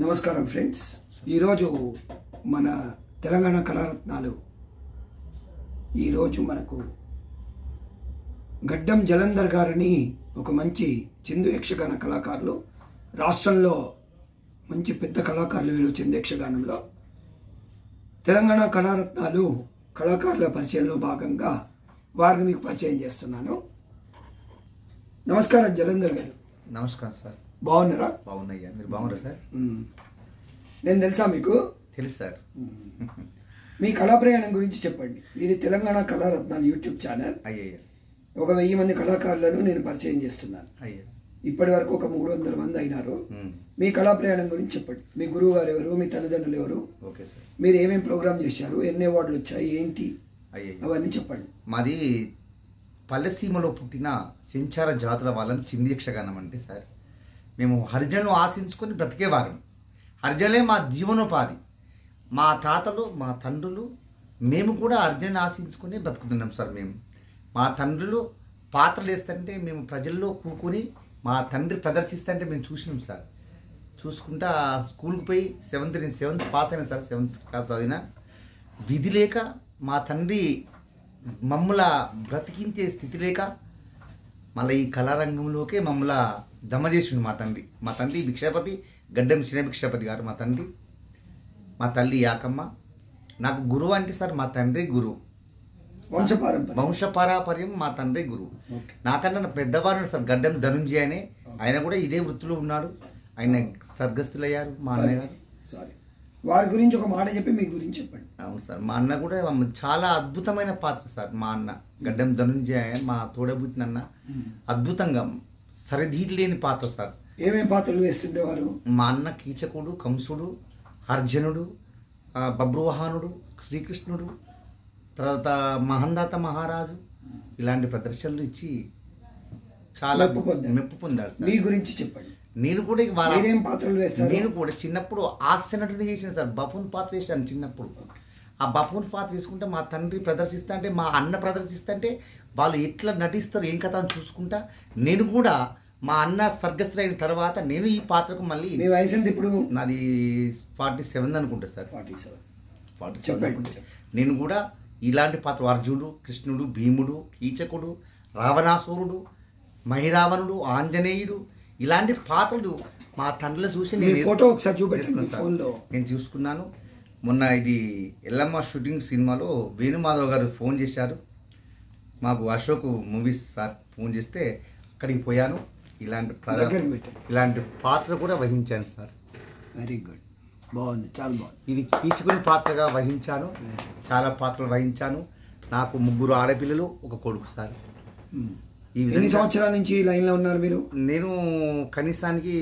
నమస్కారం ఫ్రెండ్స్, ఈరోజు మన తెలంగాణ కళారత్నాలు ఈరోజు మనకు గడ్డం జలంధర్ గారని ఒక మంచి చిందు యక్షగాన కళాకారులు, రాష్ట్రంలో మంచి పెద్ద కళాకారులు వీరు. చిందు యక్షగానంలో తెలంగాణ కళారత్నాలు కళాకారుల పరిచయంలో భాగంగా వారిని మీకు పరిచయం చేస్తున్నాను. నమస్కారం జలంధర్ గారు. నమస్కారం సార్. బాగున్నారా? బాగున్నాయ్యా, మీరు బాగున్నారా సార్? నేను తెలుసా మీకు? తెలుసు సార్. మీ కళా ప్రయాణం గురించి చెప్పండి. ఇది తెలంగాణ కళారత్నాలు యూట్యూబ్ ఛానల్. అయ్యయ్యా, ఒక 1000 మంది కళాకారులను నేను పరిచయం చేస్తున్నాను. అయ్యా, ఇప్పటి వరకు ఒక 300 మంది అయినారు. మీ కళా ప్రయాణం గురించి చెప్పండి. మీ గురువు గారు ఎవరు, మీ తల్లిదండ్రులు ఎవరు, ఓకే సార్, మీరు ఏమేమి ప్రోగ్రామ్ చేశారు, ఎన్ని అవార్డులు వచ్చాయి, ఏంటి, అయ్యయ్యా, అవన్నీ చెప్పండి. మాది పల్లెసీమలో పుట్టిన సెంచార జాతుల వాళ్ళం. చిందు యక్షగానం అంటే సార్, మేము హరిజనులు ఆశించుకొని బ్రతికేవారం. హరిజనులే మా జీవనోపాధి. మా తాతలు, మా తండ్రులు, మేము కూడా హరిజనులు ఆశించుకొని బ్రతుకుతున్నాం సార్. మేము మా తండ్రులు పాత్రలు వేస్తుంటే మేము ప్రజల్లో కూకుని మా తండ్రి ప్రదర్శిస్తుంటే మేము చూసినాం సార్. చూసుకుంటా స్కూల్కి పోయి సెవెంత్ పాస్ అయినా సార్. 7th క్లాస్ చదివిన. విధి లేక మా తండ్రి మమ్మల బ్రతికించే స్థితి లేక మళ్ళీ ఈ కళారంగంలోకే మమ్మల జమ చేసిండు మా తండ్రి భిక్షాపతి, గడ్డం చిన్న భిక్షాపతి గారు మా తండ్రి. మా తల్లి యాకమ్మ. నాకు గురువు అంటే సార్ మా తండ్రి గురువు. వంశపారంపర్యం మా తండ్రి గురువు. నాకన్నా పెద్దవారు సార్ గడ్డం ధనుంజయ అనే, ఆయన కూడా ఇదే వృత్తిలో ఉన్నాడు. ఆయన స్వర్గస్థులయ్యారు మా అన్నయ్య గారు. వారి గురించి ఒక మాట చెప్పి మీ గురించి చెప్పండి. అవును సార్, మా అన్న కూడా చాలా అద్భుతమైన పాత్ర సార్. మా అన్న గడ్డం ధనుంజయ, మా తోడబుట్టిన అన్న, అద్భుతంగా సరిధీటి లేని పాత్ర సార్. ఏమేమి పాత్రలు వేస్తుండేవారు? మా అన్న కీచకుడు, కంసుడు, అర్జునుడు, బబ్రువాహనుడు, శ్రీకృష్ణుడు, తర్వాత మహందాత మహారాజు, ఇలాంటి ప్రదర్శనలు ఇచ్చి చాలా మెప్పు పొందాడు సార్. మీ గురించి చెప్పండి. నేను కూడా పాత్రలు వేస్తాను. నేను కూడా చిన్నప్పుడు హాస్య నటుడు చేసాను సార్. బఫూన్ పాత్ర వేసాను చిన్నప్పుడు. ఆ బఫూన్ పాత్ర తీసుకుంటే మా తండ్రి ప్రదర్శిస్తా అంటే, మా అన్న ప్రదర్శిస్తా అంటే వాళ్ళు ఎట్లా నటిస్తారు ఏం కథ అని చూసుకుంటా నేను కూడా మా అన్న స్వర్గస్థులైన తర్వాత నేను ఈ పాత్రకు మళ్ళీ. మీ వయసు ఎంత ఇప్పుడు? నాది 47 అనుకుంటా సార్. 47. నేను కూడా ఇలాంటి పాత్ర అర్జునుడు, కృష్ణుడు, భీముడు, కీచకుడు, రావణాసురుడు, మహిరావణుడు, ఆంజనేయుడు, ఇలాంటి పాత్రలు మా తండ్రిలో చూసి నేను ఫోటో ఒకసారి చూపెట్టుకున్నాను. నేను చూసుకున్నాను. మొన్న ఇది ఎల్లమ్మ షూటింగ్ సినిమాలో వేణుమాధవ్ గారు ఫోన్ చేశారు మాకు. అశోక్ మూవీస్ సార్ ఫోన్ చేస్తే అక్కడికి పోయాను. ఇలాంటి పాత్ర కూడా వహించాను సార్. వెరీ గుడ్, బాగుంది, చాలా బాగుంది. ఇది కీచుకుని పాత్రగా వహించాను. చాలా పాత్రలు వహించాను. నాకు 3 ఆడపిల్లలు, 1 కొడుకు సార్. ఎన్ని సంవత్సరాల నుంచి లైన్లో ఉన్నారు మీరు? నేను కనీసానికి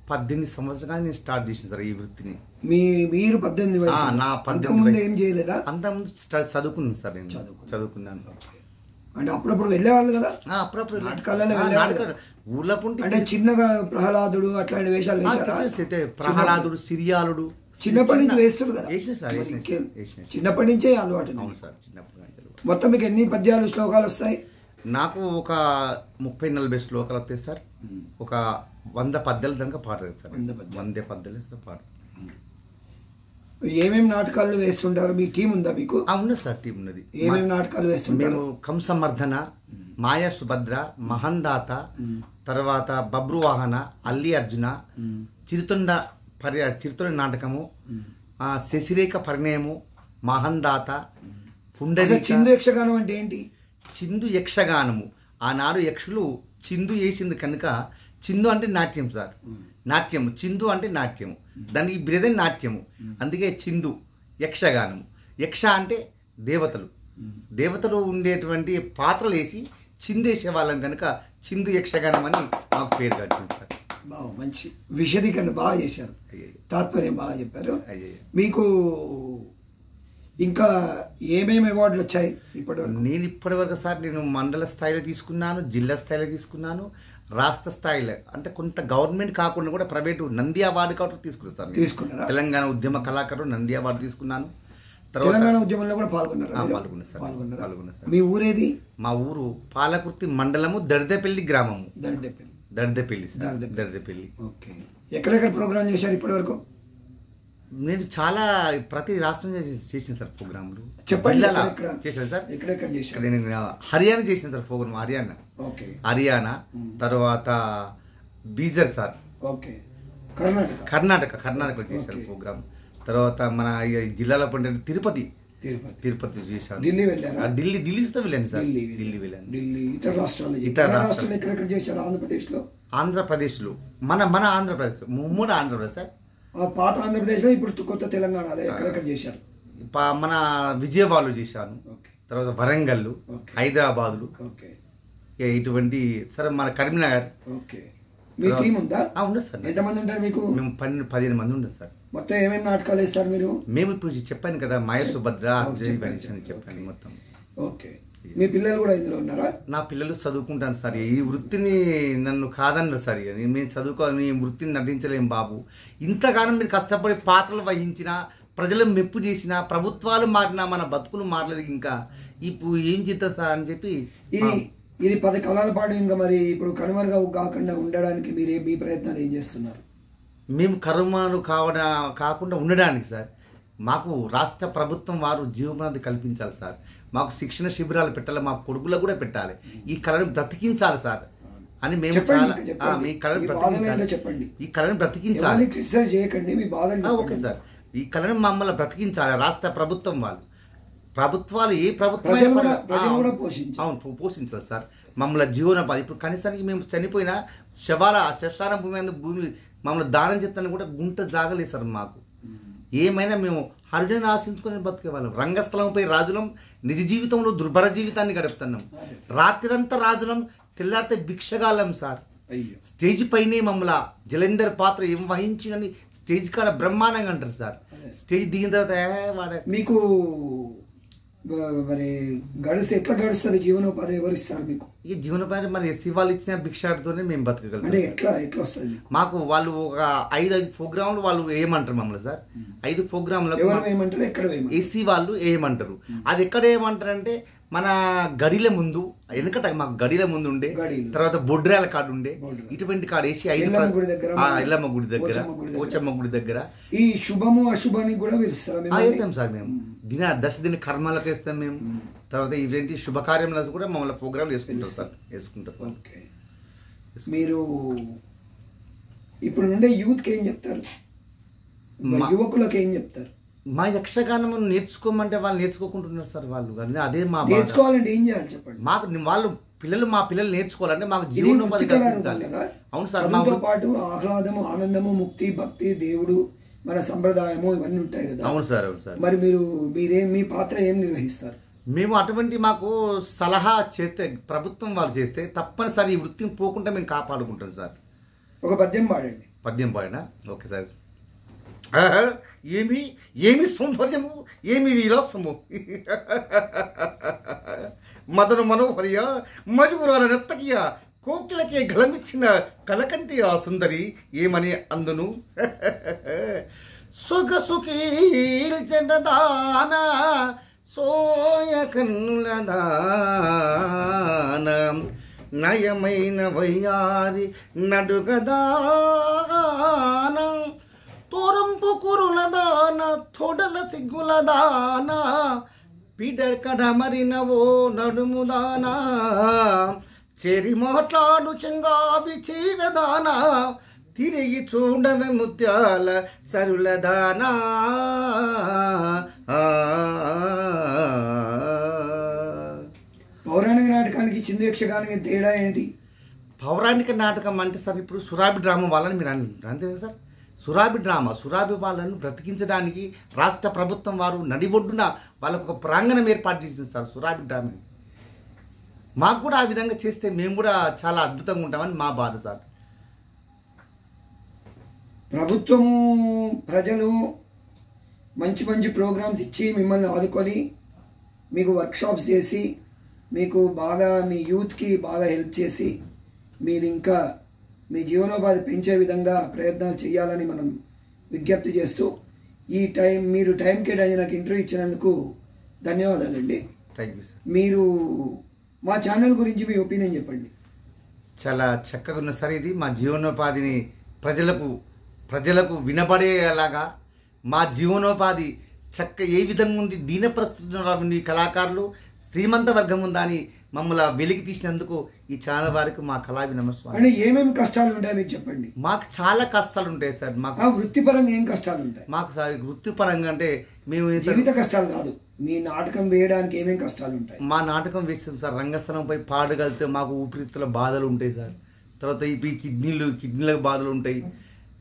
18 సంవత్సరాలు నేను స్టార్ట్ చేసాను సార్ ఈ వృత్తిని. మీరు 18 నా 18 ఏం చేయలేదా? అంతకుముందు చదువుకున్నాను సార్. నేను చదువుకున్నాను. అంటే అప్పుడప్పుడు వెళ్ళేవాళ్ళు కదా? అప్పుడప్పుడు ఊర్లో పుంటి. అంటే చిన్నగా ప్రహ్లాదుడు అట్లాంటి వేషాలు వేసారు. ప్రహ్లాదుడు, సిరియాలుడు చిన్నప్పటి నుంచి వేస్తారు కదా? వేసిన సార్. చిన్నప్పటి నుంచే అలవాటు. అవును సార్, చిన్నప్పటి నుంచి. మొత్తం మీకు ఎన్ని పద్యాలు, శ్లోకాలు వస్తాయి? నాకు ఒక 30-40 శ్లోకాలు వస్తాయి సార్. ఒక 100 పద్యాల దాకా పాడతారు సార్. 100 పద్యాలు పాడతారు. ఏమేమి నాటకాలు వేస్తుంటారు? మీ టీం ఉందా మీకు? ఉన్నది సార్, టీం ఉన్నది. ఏమేమి నాటకాలు వేస్తుంటారు? మేము కంసమర్ధన, మాయా సుభద్ర, మహందాత, తర్వాత బబ్రువాహన, అల్లి అర్జున, చిరుతొండ నాటకము, శశిరేఖ పరిణయము, మహందాత, పుండరీక. చిందు యక్షగానం అంటే ఏంటి? చిందు యక్షగానము ఆనాడు యక్షులు చిందు వేసింది కనుక, చిందు అంటే నాట్యం సార్. నాట్యము, చిందు అంటే నాట్యము, దానికి బిరదే నాట్యము. అందుకే చిందు యక్షగానము. యక్ష అంటే దేవతలు ఉండేటువంటి పాత్రలు వేసి చిందు వేసేవాళ్ళం కనుక చిందు యక్షగానం అని మాకు పేరు కట్టింది సార్. మంచి విశదీకరణ బాగా చేశారు, తాత్పర్యం బాగా చెప్పారు. మీకు ఇంకా ఏమేమి అవార్డులు వచ్చాయి ఇప్పటివరకు? నేను ఇప్పటివరకు సార్ నేను మండల స్థాయిలో తీసుకున్నాను, జిల్లా స్థాయిలో తీసుకున్నాను, రాష్ట్ర స్థాయిలో, అంటే కొంత గవర్నమెంట్ కాకుండా కూడా ప్రైవేటు నంది అవార్డు కాబట్టి తీసుకున్నాను సార్. తీసుకున్నారా? తెలంగాణ ఉద్యమ కళాకారుడు నంది అవార్డు తీసుకున్నాను. తెలంగాణ ఉద్యమంలో కూడా పాల్గొన్నారు? పాల్గొన్నా సార్. మీ ఊరేది? మా ఊరు పాలకుర్తి మండలము, దర్దేపల్లి గ్రామము. దర్దేపల్లి. దర్దేపల్లి. ఓకే. ఎక్కడెక్కడ ప్రోగ్రామ్ చేశారు ఇప్పటి వరకు? నేను చాలా ప్రతి రాష్ట్రం చేసిన సార్ ప్రోగ్రాంలు. చెప్పండి, జిల్లాల ఎక్కడ? చేశాను సార్. ఎక్కడెక్కడ చేశారు? ఇక్కడ నేను హర్యానా చేసిన సార్ ప్రోగ్రామ్. ఓకే. హర్యానా తర్వాత బీజర్ సార్. ఓకే. కర్ణాటకలో చేశాను ప్రోగ్రామ్. తర్వాత మన ఈ జిల్లాలో పంటే తిరుపతి చేశాను. ఢిల్లీ వెళ్ళారా? ఢిల్లీతో వెళ్ళాను సార్. ఢిల్లీ వెళ్ళాను. ఢిల్లీ ఇతర రాష్ట్రాలు ఎక్కడెక్కడ చేశారు? ఆంధ్రప్రదేశ్లో మన ఆంధ్రప్రదేశ్ ఉమ్మడి ఆంధ్రప్రదేశ్ సార్. పాత ఆంధ్రప్రదేశ్లో ఇప్పుడు కొత్త తెలంగాణలో ఎక్కడెక్కడ చేశారు? మన విజయవాడలో చేశాను. తర్వాత వరంగల్, హైదరాబాదులు, ఇటువంటి సార్ మన కరీంనగర్. మీ టీం ఉందా? ఉండదు సార్. ఎంతమంది ఉంటారు మీకు? మేము 15 మంది ఉండదు సార్. మొత్తం ఏమేమి నాటకాలు వేస్తారు మీరు? మేము ఇప్పుడు చెప్పాను కదా, మాయ సుభద్ర అని చెప్పాను మొత్తం. ఓకే. మీ పిల్లలు కూడా ఇందులో ఉన్నారా? నా పిల్లలు చదువుకుంటాను సార్. ఈ వృత్తిని నన్ను కాదన్నారు సార్. మేము చదువుకోవాలి, ఈ వృత్తిని నటించలేము బాబు. ఇంతగానం మీరు కష్టపడి పాత్రలు వహించిన, ప్రజలు మెప్పు చేసిన, ప్రభుత్వాలు మారినా మన బతుకులు మారలేదు. ఇంకా ఇప్పుడు ఏం చేద్దాం సార్ అని చెప్పి ఇది 10 కాలాల పాటు ఇంకా మరి ఇప్పుడు కనుమరుగా కాకుండా ఉండడానికి మీరు మీ ప్రయత్నాలు ఏం చేస్తున్నారు? మేము కనుమరు కాకుండా ఉండడానికి సార్ మాకు రాష్ట్ర ప్రభుత్వం వారు జీవనాది కల్పించాలి సార్. మాకు శిక్షణ శిబిరాలు పెట్టాలి, మా కొడుకులకు కూడా పెట్టాలి. ఈ కళను బ్రతికించాలి సార్ అని మేము చాలా మీ కళను బ్రతికించాలి. చెప్పండి, ఈ కళను బ్రతికించాలి. ఓకే సార్, ఈ కళను మమ్మల్ని బ్రతికించాలి. రాష్ట్ర ప్రభుత్వం ప్రభుత్వాలు ఏ ప్రభుత్వం పోషించాలి సార్ మమ్మల్ని జీవనోపాధి. ఇప్పుడు కనీసానికి మేము చనిపోయిన శ్మశాన భూమి మమ్మల్ని దానం చేస్తాను కూడా గుంట జాగలేదు సార్. మాకు ఏమైనా మేము హరిజనులు ఆశించుకొని బతికే వాళ్ళం. రంగస్థలంపై రాజులం, నిజ జీవితంలో దుర్భర జీవితాన్ని గడుపుతున్నాం. రాత్రంతా రాజులం, తెల్లారితే భిక్షగాలం సార్. స్టేజ్ పైనే మమ్మల్ని జలంధర్ పాత్ర ఏం వహించిందని స్టేజ్ కాడ బ్రహ్మాండంగా అంటారు సార్. స్టేజ్ దిగిన తర్వాత మీకు మరి ఎట్లా గడుస్తుంది జీవనోపాధి? ఎవరు ఇస్తారు మీకు ఈ జీవనోపాధి? మరి ఎస్సీ వాళ్ళు ఇచ్చిన భిక్షాడితోనే మేము బతకగలుగుతాం. అంటే ఎట్లా వస్తుంది మాకు? వాళ్ళు ఒక 5 ప్రోగ్రాంలు వాళ్ళు ఏమంటారు మమ్మల్ని సార్. 5 ప్రోగ్రాంలకు ఏమంటారు? ఎక్కడ ఎస్సీ వాళ్ళు ఏమంటారు? అది ఎక్కడ ఏమంటారు అంటే మన గడిల ముందు, వెనకట మాకు గడిల ముందు ఉండే, తర్వాత బొడ్రాల కాడు ఉండే, ఇటువంటి కాడు వేసి 5 ఎల్లమ్మ గుడి దగ్గర, పోచమ్మ గుడి దగ్గర ఈ శుభము అశుభానికి కూడా వేస్తాం సార్. మేము దశదిన కర్మాలకు వేస్తాం మేము. తర్వాత ఇవేంటి శుభకార్యంలో కూడా మమ్మల్ని ప్రోగ్రామ్ వేసుకుంటారు. మీరు ఇప్పుడు నుండే యూత్కి ఏం చెప్తారు? యువకులకు ఏం చెప్తారు? మా యక్షగానం నేర్చుకోమంటే వాళ్ళు నేర్చుకోకుంటున్నారు సార్. వాళ్ళు అదే మా నేర్చుకోవాలంటే ఏం చేయాలి చెప్పండి. మా పిల్లలు నేర్చుకోవాలంటే మాకు జీవనోపాధి కల్పించాలి. అవును సార్. మాతో పాటు ఆహ్లాదము, ఆనందము, ముక్తి, భక్తి, దేవుడు, మన సంప్రదాయము ఇవన్నీ ఉంటాయి కదా. అవును సార్. అవును సార్. మరి మీ పాత్ర ఏం నిర్వహిస్తారు? మేము అటువంటి మాకు సలహా చేస్తే ప్రభుత్వం వాళ్ళు చేస్తే తప్పనిసరి ఈ వృత్తిని పోకుండా మేము కాపాడుకుంటాం సార్. ఒక పద్యం పాడండి. పద్యం పాడినా? Okay sir. ఏమి సౌందర్యము, ఏమి విలాసము, మదన మనోహర్య మజురాల నర్తకియ, కోకిలకే గలమిచ్చిన కలకంటి ఆ సుందరి ఏమని అందును. సుఖసుఖీల్ చెడ్డదాన సోయ కన్నుల దాన, నయమైన వయ్యారి నడుగదాన, తోరంపు కురుల దాన, తొడల సిగ్గుల దాన, పిడకడ మరినవో నడుముదానా, చెరి మాట్లాడు చెంగావి చీరదానా, తిరిగి చూడవే ముత్యాల సరులదానా. పౌరాణిక నాటకానికి చిందు యక్షగానానికి తేడా ఏంటి? పౌరాణిక నాటకం అంటే సార్ ఇప్పుడు సురాబి డ్రామా వాళ్ళని మీరు అంతే కదా సార్. సురాబి వాళ్ళను బ్రతికించడానికి రాష్ట్ర ప్రభుత్వం వారు నడిబొడ్డున వాళ్ళకు ఒక ప్రాంగణం ఏర్పాటు చేసింది సార్ సురాబి డ్రామాని. మాకు కూడా ఆ విధంగా చేస్తే మేము కూడా చాలా అద్భుతంగా ఉంటామని మా బాధ సార్. ప్రభుత్వము, ప్రజలు మంచి మంచి ప్రోగ్రామ్స్ ఇచ్చి మిమ్మల్ని ఆదుకొని మీకు వర్క్షాప్స్ చేసి మీకు బాగా మీ యూత్కి బాగా హెల్ప్ చేసి మీరు ఇంకా మీ జీవనోపాధి పెంచే విధంగా ప్రయత్నాలు చేయాలని మనం విజ్ఞప్తి చేస్తూ మీరు టైం కేటాయించి నాకు ఇంటర్వ్యూ ఇచ్చినందుకు ధన్యవాదాలండి. Thank you sir. మీరు మా ఛానల్ గురించి మీ ఒపీనియన్ చెప్పండి. చాలా చక్కగా ఉన్న సార్. ఇది మా జీవనోపాధిని ప్రజలకు వినబడేలాగా మా జీవనోపాధి ఏ విధంగా ఉంది, దీన ప్రస్తుతం ఈ కళాకారులు శ్రీమంత వర్గం ఉందా అని మమ్మల్ని వెలికి తీసినందుకు ఈ ఛానల్ వారికి మా కళాభినమస్వామి. అంటే ఏమేమి కష్టాలు ఉంటాయి మీకు చెప్పండి. మాకు చాలా కష్టాలు ఉంటాయి సార్. మాకు వృత్తిపరంగా ఏం కష్టాలు ఉంటాయి? మాకు సార్ వృత్తిపరంగా అంటే మేము జీవిత కష్టాలు కాదు, మీ నాటకం వేయడానికి ఏమేమి కష్టాలు ఉంటాయి? మా నాటకం వేస్తాం సార్, రంగస్థలంపై పాడగలిగితే మాకు ఊపిరితిత్తుల బాధలు ఉంటాయి సార్. తర్వాత ఈ కిడ్నీలకు బాధలు ఉంటాయి.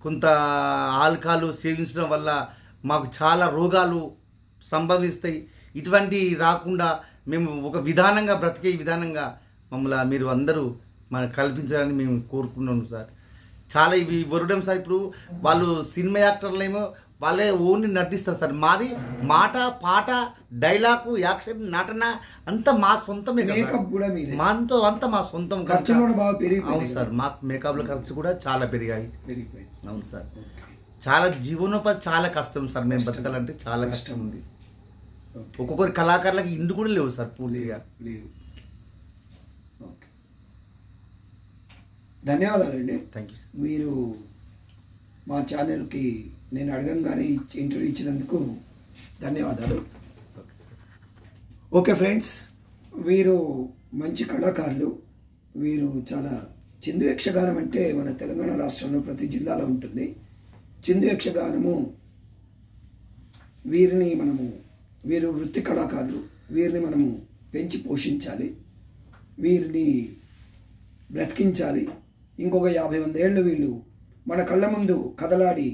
కొంత ఆల్కహాల్ సేవించడం వల్ల మాకు చాలా రోగాలు సంభవిస్తాయి. ఇటువంటి రాకుండా మేము ఒక విధానంగా బ్రతికే విధానంగా మమ్మల్ని మీరు అందరూ మనకు కల్పించాలని మేము కోరుకున్నాము సార్. చాలా ఇవి వరడం సార్. ఇప్పుడు వాళ్ళు సినిమా యాక్టర్లేమో వాళ్ళే ఓన్లీ నటిస్తారు సార్. మాది మాట పాట డైలాగు యాక్షన్ నటన అంతా మా సొంతమే. మేకప్ కూడా మీదే? మాతో అంతా మా సొంతం. ఖర్చులు కూడా బాగా పెరిగిపోయాయి. అవును సార్, మాకు మేకప్ల ఖర్చు కూడా చాలా పెరిగాయి. అవును సార్, చాలా జీవనోపాధి చాలా కష్టం సార్. మేము బతకాలంటే చాలా కష్టం ఉంది. ఒక్కొక్కరి కళాకారులకి ఇండ్లు కూడా లేవు సార్, పూర్తిగా లేవు. ధన్యవాదాలండి. Thank you sir. మీరు మా ఛానల్కి నేను అడగంగానే ఇంటర్వ్యూ ఇచ్చినందుకు ధన్యవాదాలు. ఓకే ఫ్రెండ్స్, వీరు మంచి కళాకారులు. వీరు చాలా చిందు యక్షగానం అంటే మన తెలంగాణ రాష్ట్రంలో ప్రతి జిల్లాలో ఉంటుంది. చిందు యక్షగానము వీరు వృత్తి కళాకారులు. వీరిని మనము పెంచి పోషించాలి, వీరిని బ్రతికించాలి. ఇంకొక 50 ఏళ్ళు వీళ్ళు మన కళ్ళ ముందు కదలాడి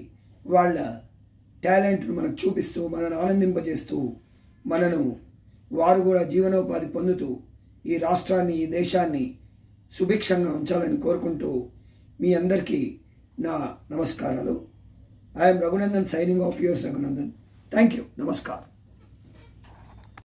వాళ్ళ టాలెంట్ను మనకు చూపిస్తూ మనను ఆనందింపజేస్తూ వారు కూడా జీవనోపాధి పొందుతూ ఈ రాష్ట్రాన్ని ఈ దేశాన్ని సుభిక్షంగా ఉంచాలని కోరుకుంటూ మీ అందరికీ నా నమస్కారాలు. I'm Raghunandan, signing off yours Raghunandan. Thank you. నమస్కారం.